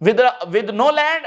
with no land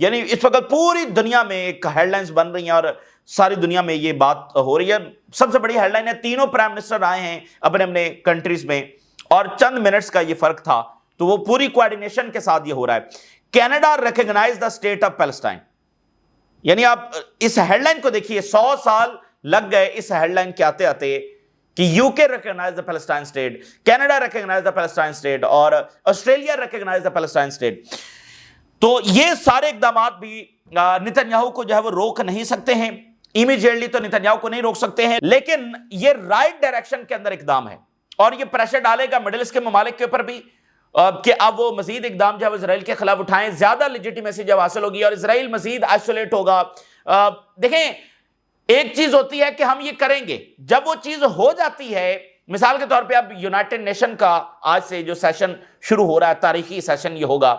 یعنی اس وقت پوری دنیا میں ایک ہیڈ لائنز بن رہی ہیں اور ساری دنیا میں یہ بات ہو رہی ہے. سب سے بڑی ہیڈ لائن ہے تینوں پرائم منسٹر آئے ہیں اپنے اپنے کنٹریز میں اور چند منٹس کا یہ فرق تھا, تو وہ پوری کوارڈینیشن کے ساتھ یہ ہو رہا ہے. Canada recognise the state of Palestine. یعنی آپ اس ہیڈ لائن کو دیکھیے, 100 سال لگ گئے اس ہیڈ لائن کے آتے آتے کہ یو کے ریکگنائز دا پیلسٹائن اسٹیٹ, کینیڈا ریکگنائز دا پیلسٹائن اسٹیٹ اور آسٹریلیا ریکگنائز دا پیلسٹائن اسٹیٹ. تو یہ سارے اقدامات بھی نتنیاہو کو جو ہے وہ روک نہیں سکتے ہیں, امیڈیٹلی تو نتنیاہو کو نہیں روک سکتے ہیں, لیکن یہ رائٹ ڈائریکشن کے اندر اقدام ہے اور یہ پریشر ڈالے گا مڈل ایسٹ کے ممالک کے اوپر بھی کہ اب وہ مزید اقدام جو ہے اسرائیل کے خلاف اٹھائیں, زیادہ لیجیٹیمیسی جب حاصل ہوگی اور اسرائیل مزید آئسولیٹ ہوگا. دیکھیں ایک چیز ہوتی ہے کہ ہم یہ کریں گے, جب وہ چیز ہو جاتی ہے, مثال کے طور پہ اب یونائٹڈ نیشن کا آج سے جو سیشن شروع ہو رہا ہے, تاریخی سیشن یہ ہوگا,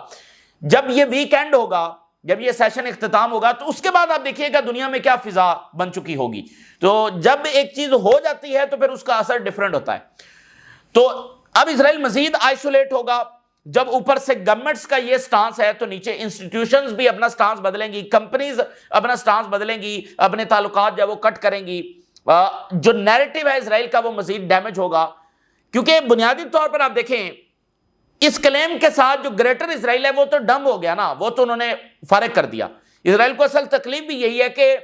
جب یہ ویکینڈ ہوگا, جب یہ سیشن اختتام ہوگا, تو اس کے بعد آپ دیکھیے گا دنیا میں کیا فضا بن چکی ہوگی. تو جب ایک چیز ہو جاتی ہے تو پھر اس کا اثر ڈیفرنٹ ہوتا ہے. تو اب اسرائیل مزید آئسولیٹ ہوگا. جب اوپر سے گورنمنٹس کا یہ سٹانس ہے تو نیچے انسٹیٹیوشنز بھی اپنا سٹانس بدلیں گی, کمپنیز اپنا سٹانس بدلیں گی, اپنے تعلقات جو وہ کٹ کریں گی. جو نیریٹو ہے اسرائیل کا وہ مزید ڈیمیج ہوگا, کیونکہ بنیادی طور پر آپ دیکھیں اس کلیم کے ساتھ جو گریٹر اسرائیل ہے وہ تو ڈم ہو گیا نا, وہ تو انہوں نے فارغ کر دیا. اسرائیل کو اصل تکلیف بھی یہی ہے کہ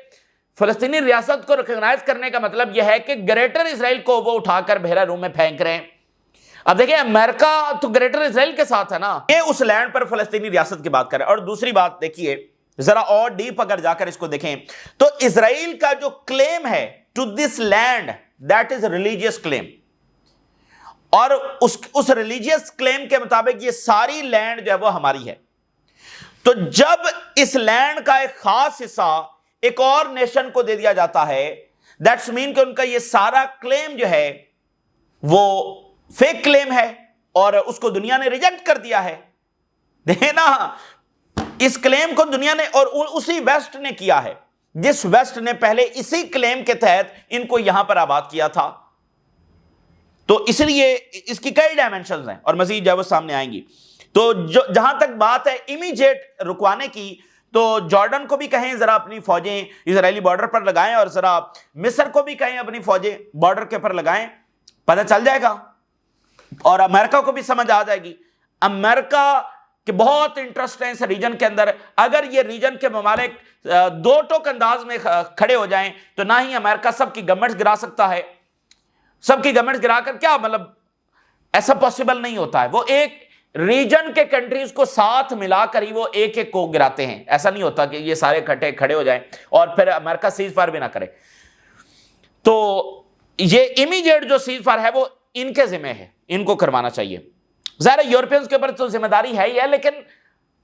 فلسطینی ریاست کو ریکگنائز کرنے کا مطلب یہ ہے کہ گریٹر اسرائیل کو وہ اٹھا کر بحیرہ روم میں پھینک رہے ہیں. اب دیکھیں امریکہ تو گریٹر اسرائیل کے ساتھ ہے نا, یہ اس لینڈ پر فلسطینی ریاست کی بات کرے. اور دوسری بات دیکھیے ذرا اور ڈیپ اگر جا کر اس کو دیکھیں تو اسرائیل کا جو کلیم ہے to this land that is religious claim, اور اس ریلیجیس کلیم کے مطابق یہ ساری لینڈ جو ہے وہ ہماری ہے. تو جب اس لینڈ کا ایک خاص حصہ ایک اور نیشن کو دے دیا جاتا ہے, دیٹس مین کہ ان کا یہ سارا کلیم جو ہے وہ فیک کلیم ہے اور اس کو دنیا نے ریجیکٹ کر دیا ہے. دیکھیں نا, اس کلیم کو دنیا نے اور اسی ویسٹ نے کیا ہے, جس ویسٹ نے پہلے اسی کلیم کے تحت ان کو یہاں پر آباد کیا تھا. تو اس لیے اس کی کئی ڈائمنشنز ہیں اور مزید جو وہ سامنے آئیں گی. تو جہاں تک بات ہے امیڈیٹ رکوانے کی, تو جارڈن کو بھی کہیں ذرا اپنی فوجیں اسرائیلی بارڈر پر لگائیں اور ذرا مصر کو بھی کہیں اپنی فوجیں بارڈر کے پر لگائیں, پتہ چل جائے گا اور امریکہ کو بھی سمجھ آ جائے گی. امریکہ کے بہت انٹرسٹ ہے اس ریجن کے اندر. اگر یہ ریجن کے ممالک دو ٹوک انداز میں کھڑے ہو جائیں تو نہ ہی امریکہ سب کی گورنمنٹس گرا سکتا ہے, سب کی گورنمنٹس گرا کر کیا مطلب, ایسا پاسبل نہیں ہوتا ہے. وہ ایک ریجن کے کنٹریز کو ساتھ ملا کر ہی وہ ایک ایک کو گراتے ہیں, ایسا نہیں ہوتا کہ یہ سارے کھڑے ہو جائیں اور پھر امریکہ سیز فائر بھی نہ کرے. تو یہ امیڈیٹ جو سیز فائر ہے وہ ان کے ذمہ ہے, ان کو کروانا چاہیے. ظاہر ہے یورپینز کے اوپر تو ذمہ داری ہے ہی ہے, لیکن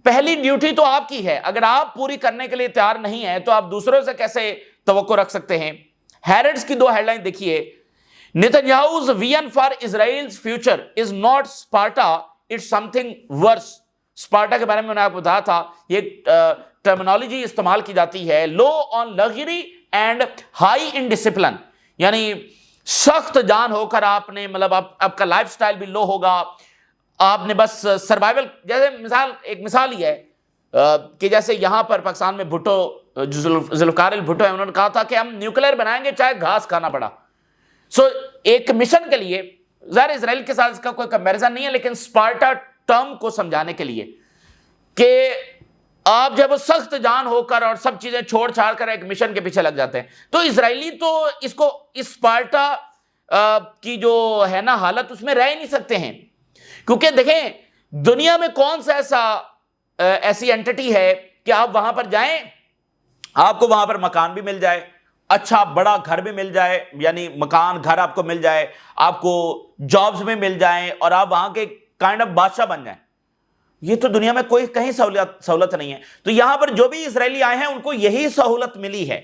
پہلی ڈیوٹی تو آپ کی ہے. اگر آپ پوری کرنے کے لیے تیار نہیں ہیں تو آپ دوسروں سے کیسے توقع رکھ سکتے ہیں. ہیرڈز کی 2 ہیڈ لائن دیکھیے. Netanyahu's vision for Israel's future is not Sparta, it's something worse. Sparta کے بارے میں نے آپ کو بتایا تھا, یہ ٹرمینالوجی استعمال کی جاتی ہے, low on luxury and high in discipline. یعنی سخت جان ہو کر آپ نے مطلب آپ کا لائف سٹائل بھی لو ہوگا, آپ نے بس سروائیول, جیسے ایک مثال ہی ہے کہ جیسے یہاں پر پاکستان میں بھٹو, ذوالفقار البھٹو ہے, انہوں نے کہا تھا کہ ہم نیوکلیر بنائیں گے چاہے گھاس کھانا پڑا. ایک مشن کے لیے, ظاہر اسرائیل کے ساتھ اس کا کوئی کمپیریزن نہیں ہے, لیکن اسپارٹا ٹرم کو سمجھانے کے لیے کہ آپ جب وہ سخت جان ہو کر اور سب چیزیں چھوڑ چھاڑ کر ایک مشن کے پیچھے لگ جاتے ہیں, تو اسرائیلی تو اس کو اسپارٹا کی جو ہے نا حالت اس میں رہ ہی نہیں سکتے ہیں. کیونکہ دیکھیں دنیا میں کون سا ایسی اینٹی ہے کہ آپ وہاں پر جائیں, آپ کو وہاں پر مکان بھی مل جائے, اچھا بڑا گھر بھی مل جائے, یعنی مکان گھر آپ کو مل جائے, آپ کو جابز میں مل جائیں اور آپ وہاں کے کائنڈ آف بادشاہ بن جائیں. یہ تو دنیا میں کوئی کہیں سہولت نہیں ہے. تو یہاں پر جو بھی اسرائیلی آئے ہیں ان کو یہی سہولت ملی ہے,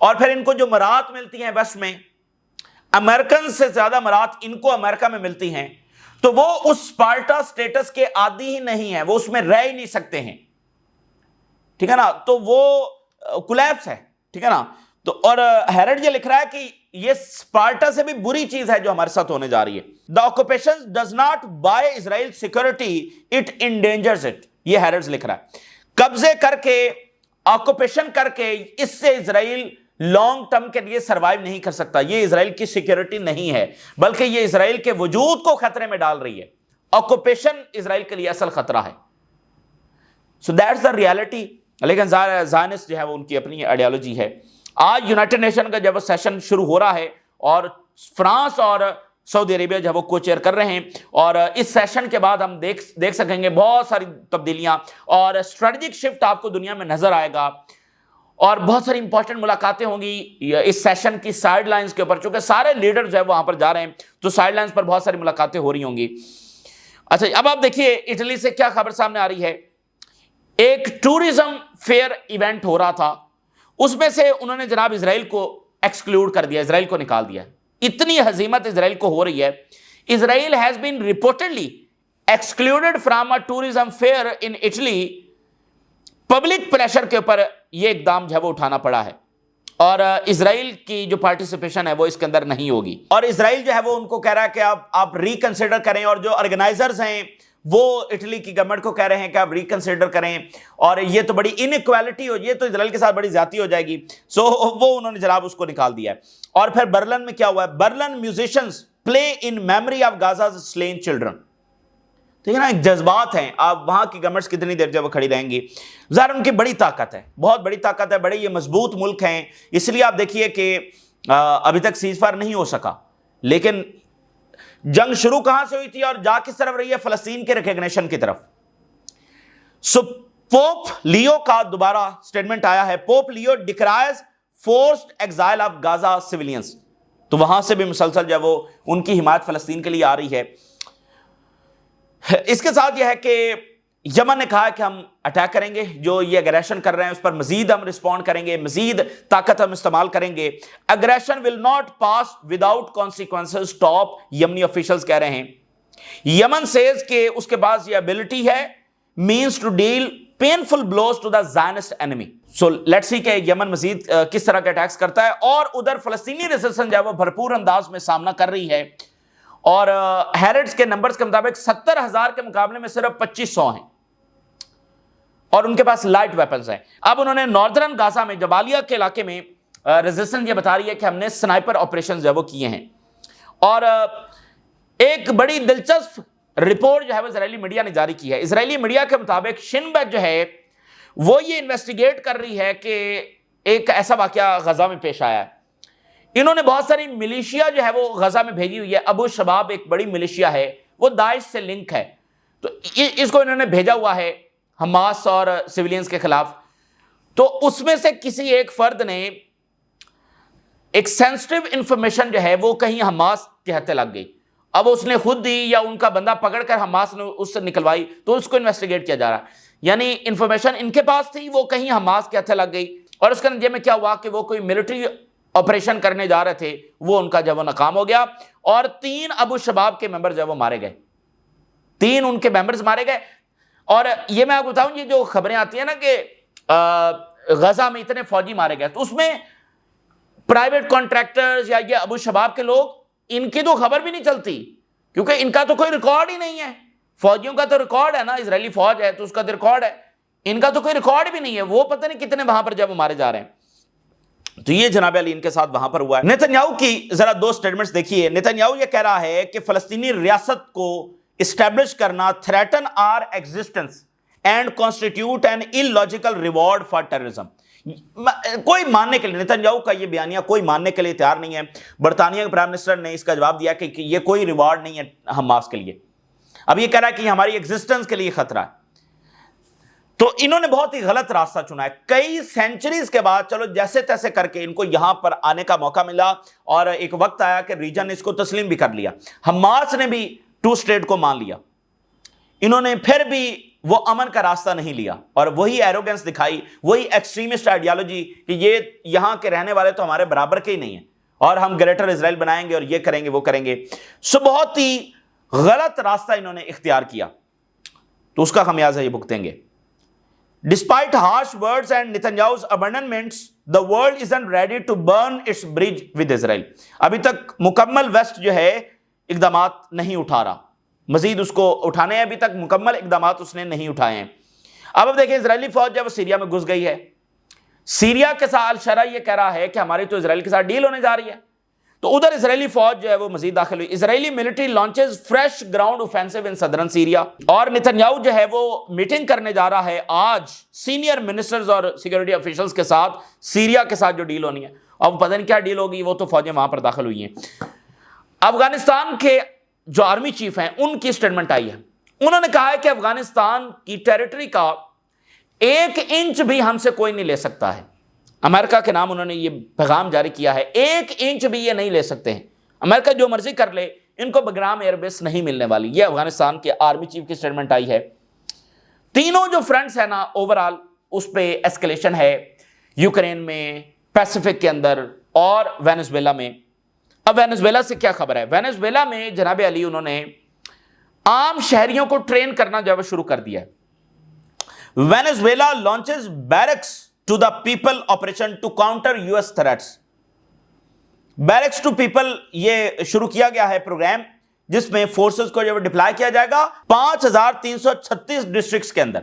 اور پھر ان کو جو مرات ملتی ہیں ویسٹ میں, امریکن سے زیادہ مرات ان کو امریکہ میں ملتی ہیں, تو وہ اس اسپارٹا سٹیٹس کے عادی ہی نہیں ہیں, وہ اس میں رہ ہی نہیں سکتے ہیں. ٹھیک ہے نا, تو وہ کولیپس ہے. ٹھیک ہے نا. تو اور ہیرڈ یہ لکھ رہا ہے کہ یہ اسپارٹا سے بھی بری چیز ہے جو ہمارے ساتھ ہونے جا رہی ہے. The occupation does not buy Israel security, it endangers it. یہ ہیرڈز لکھ رہا ہے. قبضے کر کے, آکوپیشن کر کے, اس سے اسرائیل لانگ ٹرم کے لیے سروائیو نہیں کر سکتا. یہ اسرائیل کی سیکیورٹی نہیں ہے, بلکہ یہ اسرائیل کے وجود کو خطرے میں ڈال رہی ہے. آکوپیشن اسرائیل کے لیے اصل خطرہ ہے. So that's the reality. لیکن زائنسٹ جو ہے وہ ان کی اپنی آئیڈیالوجی ہے. آج یونائٹڈ نیشن کا جب سیشن شروع ہو رہا ہے اور فرانس اور سعودی عربیہ جو ہے وہ کو چیئر کر رہے ہیں, اور اس سیشن کے بعد ہم دیکھ سکیں گے بہت ساری تبدیلیاں اور اسٹریٹجک شفٹ آپ کو دنیا میں نظر آئے گا, اور بہت ساری امپورٹنٹ ملاقاتیں ہوں گی اس سیشن کی سائیڈ لائنز کے اوپر. چونکہ سارے لیڈر جو ہے وہاں پر جا رہے ہیں تو سائیڈ لائنز پر بہت ساری ملاقاتیں ہو رہی ہوں گی. اچھا, اب آپ دیکھیے اٹلی سے کیا خبر سامنے آ رہی ہے. ایک ٹورزم فیئر ایونٹ ہو رہا تھا, اس میں سے انہوں نے جناب اسرائیل کو ایکسکلوڈ کر دیا, اسرائیل کو نکال دیا. اتنی ہزیمت اسرائیل کو ہو رہی ہے. Israel has been reportedly excluded from a tourism fair in Italy. Public pressure کے اوپر یہ اقدام جو ہے وہ اٹھانا پڑا ہے, اور اسرائیل کی جو پارٹیسپیشن ہے وہ اس کے اندر نہیں ہوگی. اور اسرائیل جو ہے وہ ان کو کہہ رہا ہے کہ آپ ریکنسیڈر کریں, اور جو آرگنائزرز ہیں وہ اٹلی کی گورنمنٹ کو کہہ رہے ہیں کہ آپ ریکنسیڈر کریں, اور یہ تو بڑی انیکوالٹی ہو, یہ تو اسرائیل کے ساتھ بڑی زیادتی ہو جائے گی. سو وہ انہوں نے جناب اس کو نکال دیا ہے. اور پھر برلن میں کیا ہوا ہے, Berlin musicians play in memory of Gaza's slain children. تو یہ نا ایک جذبات ہیں, آپ وہاں کی گورنمنٹس کتنی دیر جب وہ کھڑی رہیں گی. ظاہر ان کی بڑی طاقت ہے, بہت بڑی طاقت ہے, بڑے یہ مضبوط ملک ہیں. اس لیے آپ دیکھیے کہ ابھی تک سیز فائر نہیں ہو سکا, لیکن جنگ شروع کہاں سے ہوئی تھی اور جا کس طرف رہی ہے, فلسطین کے ریکگنیشن کی طرف. سو پوپ لیو کا دوبارہ سٹیٹمنٹ آیا ہے. Pope Leo decries forced exile of Gaza civilians. تو وہاں سے بھی مسلسل جو وہ ان کی حمایت فلسطین کے لیے آ رہی ہے. اس کے ساتھ یہ ہے کہ یمن نے کہا کہ ہم اٹیک کریں گے, جو یہ اگریشن کر رہے ہیں اس پر مزید ہم رسپونڈ کریں گے, مزید طاقت ہم استعمال کریں گے. Aggression will not pass without consequences, top یمنی آفیشلز کہہ رہے ہیں. یمن سیز کہ اس کے پاس یہ ابیلٹی ہے, means to deal painful blows to the Zionist enemy. So let's see کہ یمن مزید کس طرح کے اٹیکس کرتا ہے. اور ادھر فلسطینی ریزسٹنس جو ہے وہ بھرپور انداز میں سامنا کر رہی ہے, اور ہیرڈز کے نمبرز کے مطابق 70,000 کے مقابلے میں صرف 2500 ہیں, اور ان کے پاس لائٹ ویپنز ہیں. اب انہوں نے ناردرن غازہ میں جبالیہ کے علاقے میں ریزسٹنس یہ بتا رہی ہے کہ ہم نے سنائپر آپریشنز جو ہے وہ کیے ہیں. اور ایک بڑی دلچسپ رپورٹ جو ہے وہ اسرائیلی میڈیا نے جاری کی ہے. اسرائیلی میڈیا کے مطابق شن بیٹ جو ہے وہ یہ انویسٹیگیٹ کر رہی ہے کہ ایک ایسا واقعہ غزہ میں پیش آیا ہے. انہوں نے بہت ساری ملیشیا جو ہے وہ غزہ میں بھیجی ہوئی ہے. ابو شباب ایک بڑی ملیشیا ہے, وہ داعش سے لنک ہے, تو اس کو انہوں نے بھیجا ہوا ہے حماس اور سیویلینز کے خلاف. تو اس میں سے کسی ایک فرد نے ایک سینسٹیو انفارمیشن جو ہے وہ کہیں حماس کے ہاتھے لگ گئی. اب اس نے خود دی یا ان کا بندہ پکڑ کر حماس نے اس سے نکلوائی, تو اس کو انویسٹیگیٹ کیا جا رہا ہے. یعنی انفارمیشن ان کے پاس تھی, وہ کہیں حماس کے ہاتھے لگ گئی, اور اس کے نتیجے میں کیا ہوا کہ وہ کوئی ملٹری آپریشن کرنے جا رہے تھے, وہ ان کا جب وہ ناکام ہو گیا, اور 3 ابو شباب کے ممبر جو وہ مارے گئے, 3 ان کے ممبرز مارے گئے. اور یہ میں آپ کو بتاؤں, یہ جو خبریں آتی ہیں نا کہ غزہ میں اتنے فوجی مارے گئے, تو اس میں پرائیویٹ کانٹریکٹرز یا یہ ابو شباب کے لوگ, ان کی تو خبر بھی نہیں چلتی, کیونکہ ان کا تو کوئی ریکارڈ ہی نہیں ہے. فوجیوں کا تو ریکارڈ ہے نا, اسرائیلی فوج ہے تو اس کا تو ریکارڈ ہے, ان کا تو کوئی ریکارڈ بھی نہیں ہے. وہ پتہ نہیں کتنے وہاں پر جب وہ مارے جا رہے ہیں. تو یہ جناب علی ان کے ساتھ وہاں پر ہوا ہے. نیتن کی ذرا 2 سٹیٹمنٹس دیکھیے. نیتن یہ کہہ رہا ہے کہ فلسطینی ریاست کو اسٹیبلش کرنا threaten our existence and constitute an illogical reward for terrorism. کوئی ماننے کے لیے, نیتن کا یہ بیانیہ کوئی ماننے کے لیے تیار نہیں ہے. برطانیہ کے پرائم منسٹر نے اس کا جواب دیا کہ یہ کوئی ریوارڈ نہیں ہے حماس کے لیے. اب یہ کہہ رہا ہے کہ ہماری ایگزسٹنس کے لیے خطرہ ہے. تو انہوں نے بہت ہی غلط راستہ چنا ہے. کئی سینچریز کے بعد چلو جیسے تیسے کر کے ان کو یہاں پر آنے کا موقع ملا, اور ایک وقت آیا کہ ریجن اس کو تسلیم بھی کر لیا. حماس نے بھی 2 اسٹیٹ کو مان لیا. انہوں نے پھر بھی وہ امن کا راستہ نہیں لیا, اور وہی ایروگنس دکھائی, وہی ایکسٹریمسٹ آئیڈیالوجی کہ یہ یہاں کے رہنے والے تو ہمارے برابر کے ہی نہیں ہیں, اور ہم گریٹر اسرائیل بنائیں گے اور یہ کریں گے وہ کریں گے. سو بہت ہی غلط راستہ انہوں نے اختیار کیا, تو اس کا خمیازہ یہ بھگتیں گے. Despite harsh words and Netanyahu's abandonments, the world isn't ready to burn its bridge with Israel. ابھی تک مکمل ویسٹ جو ہے اقدامات نہیں اٹھا رہا, مزید اس کو اٹھانے ہیں, ابھی تک مکمل اقدامات اس نے نہیں اٹھائے ہیں. اب دیکھیں اسرائیلی فوج جب سیریا میں گھس گئی ہے، سیریا کے ساتھ الشرع یہ کہہ رہا ہے کہ ہماری تو اسرائیل کے ساتھ ڈیل ہونے جا رہی ہے، تو ادھر اسرائیلی فوج جو ہے وہ مزید داخل ہوئی. Israeli military launches fresh ground offensive in southern Syria. اور نتنیاہو جو ہے وہ میٹنگ کرنے جا رہا ہے آج سینئر منسٹرز اور سیکیورٹی آفیشلز کے ساتھ سیریا کے ساتھ جو ڈیل ہونی ہے. اب پتہ نہیں کیا ڈیل ہوگی، وہ تو فوجیں وہاں پر داخل ہوئی ہیں. افغانستان کے جو آرمی چیف ہیں ان کی سٹیٹمنٹ آئی ہے، انہوں نے کہا ہے کہ افغانستان کی ٹیریٹری کا 1 انچ بھی ہم سے کوئی نہیں لے سکتا ہے. امریکہ کے نام انہوں نے یہ پیغام جاری کیا ہے، 1 انچ بھی یہ نہیں لے سکتے ہیں، امریکہ جو مرضی کر لے، ان کو بگرام ایئر بیس نہیں ملنے والی. یہ افغانستان کے آرمی چیف کی سٹیٹمنٹ آئی ہے. تینوں جو فرنٹس ہیں نا اوورال اس پہ ایسکلیشن ہے، یوکرین میں، پیسیفک کے اندر اور وینزویلا میں. اب وینزویلا سے کیا خبر ہے؟ وینزویلا میں جناب علی انہوں نے عام شہریوں کو ٹرین کرنا جو ہے شروع کر دیا ہے. Venezuela launches barracks to the people operation to counter US threats. Barracks to people یہ شروع کیا گیا ہے پروگرام، جس میں فورسز کو جو ڈپلائی کیا جائے گا 5336 ڈسٹرکٹس کے اندر.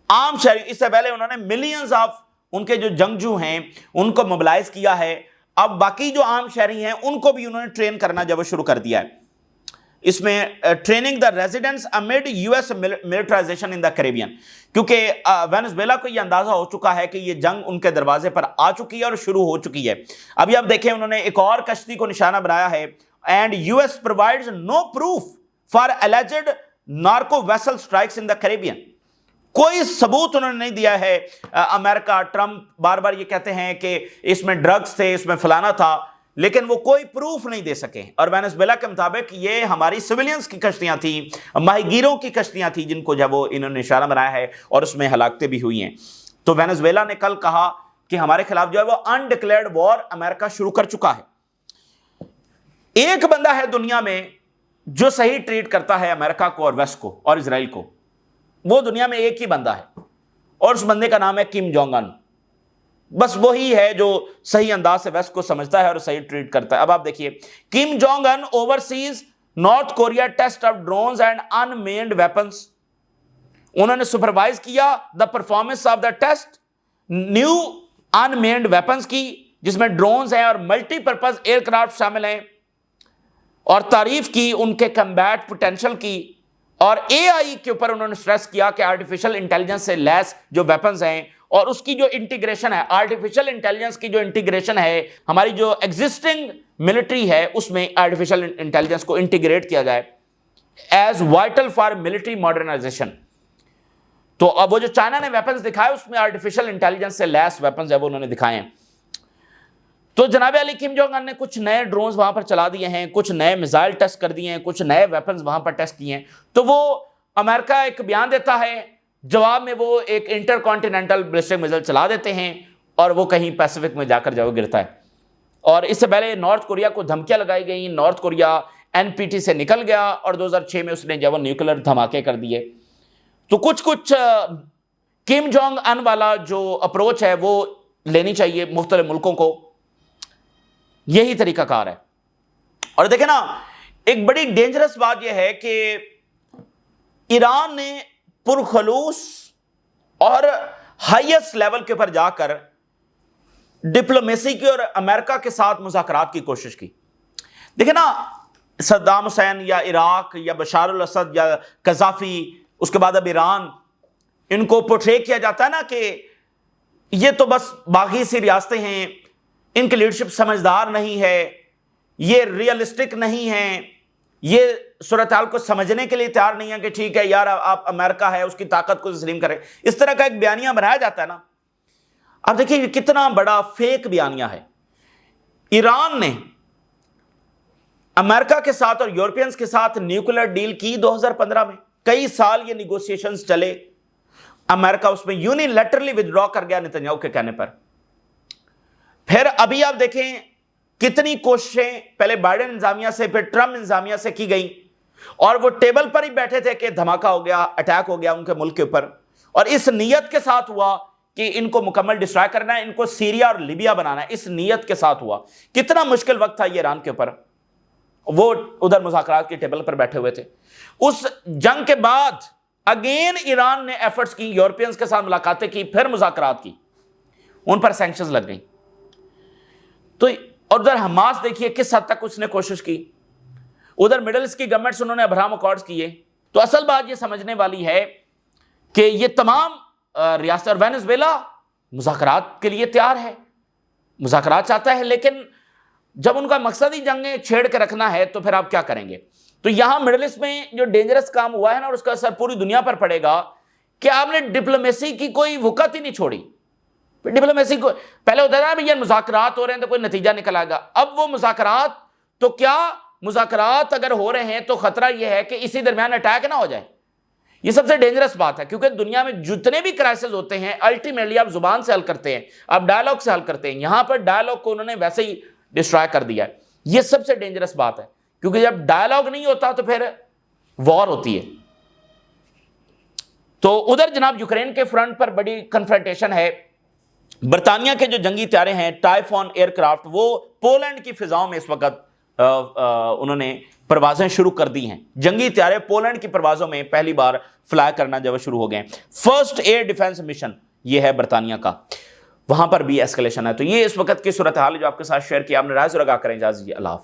عام شہری، اس سے پہلے انہوں نے ملینز آف ان کے جو جنگجو ہیں ان کو موبلائز کیا ہے، اب باقی جو عام شہری ہیں ان کو بھی انہوں نے ٹرین کرنا جو شروع کر دیا ہے. اس میں training the residents amid US militarisation in the Caribbean, کیونکہ وینزویلا کو یہ اندازہ ہو چکا ہے کہ یہ جنگ ان کے دروازے پر آ چکی ہے اور شروع ہو چکی ہے. ابھی آپ دیکھیں انہوں نے ایک اور کشتی کو نشانہ بنایا ہے. And US provides no proof for alleged narco vessel strikes in the Caribbean. کوئی ثبوت انہوں نے نہیں دیا ہے. امریکہ ٹرمپ بار بار یہ کہتے ہیں کہ اس میں ڈرگز تھے، اس میں فلانا تھا، لیکن وہ کوئی پروف نہیں دے سکے. اور وینزویلا کے مطابق یہ ہماری سویلینز کی کشتیاں تھیں، ماہی گیروں کی کشتیاں تھیں، جن کو جب وہ انہوں نے نشانہ بنایا ہے اور اس میں ہلاکتیں بھی ہوئی ہیں. تو وینزویلا نے کل کہا کہ ہمارے خلاف جو ہے وہ انڈکلیئرڈ وار امریکہ شروع کر چکا ہے. ایک بندہ ہے دنیا میں جو صحیح ٹریٹ کرتا ہے امریکہ کو اور ویسٹ کو اور اسرائیل کو، وہ دنیا میں ایک ہی بندہ ہے، اور اس بندے کا نام ہے کم جونگ ان. بس وہی ہے جو صحیح انداز سے ویسٹ کو سمجھتا ہے اور صحیح ٹریٹ کرتا ہے. اب آپ دیکھیے، Kim Jong Un oversees North Korea test of drones and unmanned weapons. انہوں نے سپروائز کیا the performance of the test new unmanned weapons کی، جس میں ڈرونز ہیں اور ملٹی پرپز ایئر کرافٹ شامل ہیں، اور تعریف کی ان کے کمبیٹ پوٹینشل کی. اور AI کے اوپر انہوں نے سٹریس کیا کہ آرٹیفیشل انٹیلیجنس سے لیس جو ویپنز ہیں اور اس کی جو انٹیگریشن ہے، آرٹیفیشل انٹیلیجنس کی جو انٹیگریشن ہے، ہماری جو ایگزسٹنگ ملٹری ہے اس میں آرٹیفیشل انٹیلیجنس کو انٹیگریٹ کیا جائے as vital for military modernisation. تو اب وہ جو چائنا نے ویپنز دکھائے اس میں آرٹیفیشل انٹیلیجنس سے لیس ویپنز ہے وہ انہوں نے دکھائے ہیں. تو جناب علی کم جونگ ان نے کچھ نئے ڈرونز وہاں پر چلا دیے ہیں، کچھ نئے میزائل ٹیسٹ کر دیے ہیں، کچھ نئے ویپنز وہاں پر ٹیسٹ کیے ہیں. تو وہ امریکہ ایک بیان دیتا ہے، جواب میں وہ ایک انٹر کانٹیننٹل بیلسٹک میزائل چلا دیتے ہیں اور وہ کہیں پیسیفک میں جا کر جو گرتا ہے. اور اس سے پہلے نارتھ کوریا کو دھمکیاں لگائی گئیں، نارتھ کوریا NPT سے نکل گیا اور 2006 میں اس نے جو نیوکلر دھماکے کر دیے. تو کچھ کم جونگ ان والا جو اپروچ ہے وہ لینی چاہیے مختلف ملکوں کو، یہی طریقہ کار ہے. اور دیکھیں نا، ایک بڑی ڈینجرس بات یہ ہے کہ ایران نے پرخلوص اور ہائیسٹ لیول کے اوپر جا کر ڈپلومیسی کی اور امریکہ کے ساتھ مذاکرات کی کوشش کی. دیکھیں نا، صدام حسین یا عراق یا بشار الاسد یا قذافی، اس کے بعد اب ایران، ان کو پورٹرے کیا جاتا ہے نا کہ یہ تو بس باغی سی ریاستیں ہیں، ان کی لیڈرشپ سمجھدار نہیں ہے، یہ ریئلسٹک نہیں ہے، یہ صورتحال کو سمجھنے کے لیے تیار نہیں ہے کہ ٹھیک ہے یار آپ امریکہ ہے اس کی طاقت کو تسلیم کریں. اس طرح کا ایک بیانیہ بنایا جاتا ہے نا. اب دیکھیں یہ کتنا بڑا فیک بیانیہ ہے. ایران نے امریکہ کے ساتھ اور یورپینز کے ساتھ نیوکلر ڈیل کی 2015 میں، کئی سال یہ نیگوسیشنز چلے، امریکہ اس میں یونیلیٹرلی ودرا کر گیا نتنیاہو کے کہنے پر. پھر ابھی آپ دیکھیں کتنی کوششیں پہلے بائیڈن انتظامیہ سے پھر ٹرمپ انتظامیہ سے کی گئیں، اور وہ ٹیبل پر ہی بیٹھے تھے کہ دھماکہ ہو گیا، اٹیک ہو گیا ان کے ملک کے اوپر، اور اس نیت کے ساتھ ہوا کہ ان کو مکمل ڈسٹرائے کرنا ہے، ان کو سیریا اور لیبیا بنانا ہے، اس نیت کے ساتھ ہوا. کتنا مشکل وقت تھا یہ ایران کے اوپر، وہ ادھر مذاکرات کے ٹیبل پر بیٹھے ہوئے تھے. اس جنگ کے بعد اگین ایران نے ایفرٹس کی، یورپینز کے ساتھ ملاقاتیں کی، پھر مذاکرات کی، ان پر سینکشنز لگ گئیں. تو ادھر حماس دیکھیے کس حد تک اس نے کوشش کی، ادھر مڈل ایسٹ کی گورنمنٹس انہوں نے ابراہم اکارڈز کیے. تو اصل بات یہ سمجھنے والی ہے کہ یہ تمام ریاست، اور وینزویلا مذاکرات کے لیے تیار ہے، مذاکرات چاہتا ہے، لیکن جب ان کا مقصد ہی جنگیں چھیڑ کے رکھنا ہے تو پھر آپ کیا کریں گے؟ تو یہاں مڈل ایسٹ میں جو ڈینجرس کام ہوا ہے نا، اور اس کا اثر پوری دنیا پر پڑے گا کہ آپ نے ڈپلومیسی کی کوئی وقت ہی نہیں چھوڑی. ڈپلومیسی کو پہلے ہوتا تھا یہ مذاکرات ہو رہے ہیں تو کوئی نتیجہ نکل آئے گا، اب وہ مذاکرات تو کیا، مذاکرات اگر ہو رہے ہیں تو خطرہ یہ ہے کہ اسی درمیان اٹیک نہ ہو جائے. یہ سب سے ڈینجرس بات ہے، کیونکہ دنیا میں جتنے بھی کرائسس ہوتے ہیں الٹیمیٹلی آپ زبان سے حل کرتے ہیں، آپ ڈائلاگ سے حل کرتے ہیں. یہاں پر ڈائلاگ کو انہوں نے ویسے ہی ڈسٹرائے کر دیا ہے. یہ سب سے ڈینجرس بات ہے، کیونکہ جب ڈائلاگ نہیں ہوتا تو پھر وار ہوتی ہے. تو ادھر جناب یوکرین کے فرنٹ پر بڑی کنفرنٹیشن ہے. برطانیہ کے جو جنگی طیارے ہیں ٹائفون ایئر کرافٹ، وہ پولینڈ کی فضاؤں میں اس وقت انہوں نے پروازیں شروع کر دی ہیں. جنگی طیارے پولینڈ کی پروازوں میں پہلی بار فلائی کرنا جب شروع ہو گئے. فرسٹ ایئر ڈیفنس مشن یہ ہے برطانیہ کا، وہاں پر بھی ایسکلیشن ہے. تو یہ اس وقت کی صورتحال جو آپ کے ساتھ شیئر کیا، آپ نے رائے ضرور آگاہ کریں. اجازت دیجیے، اللہ حافظ.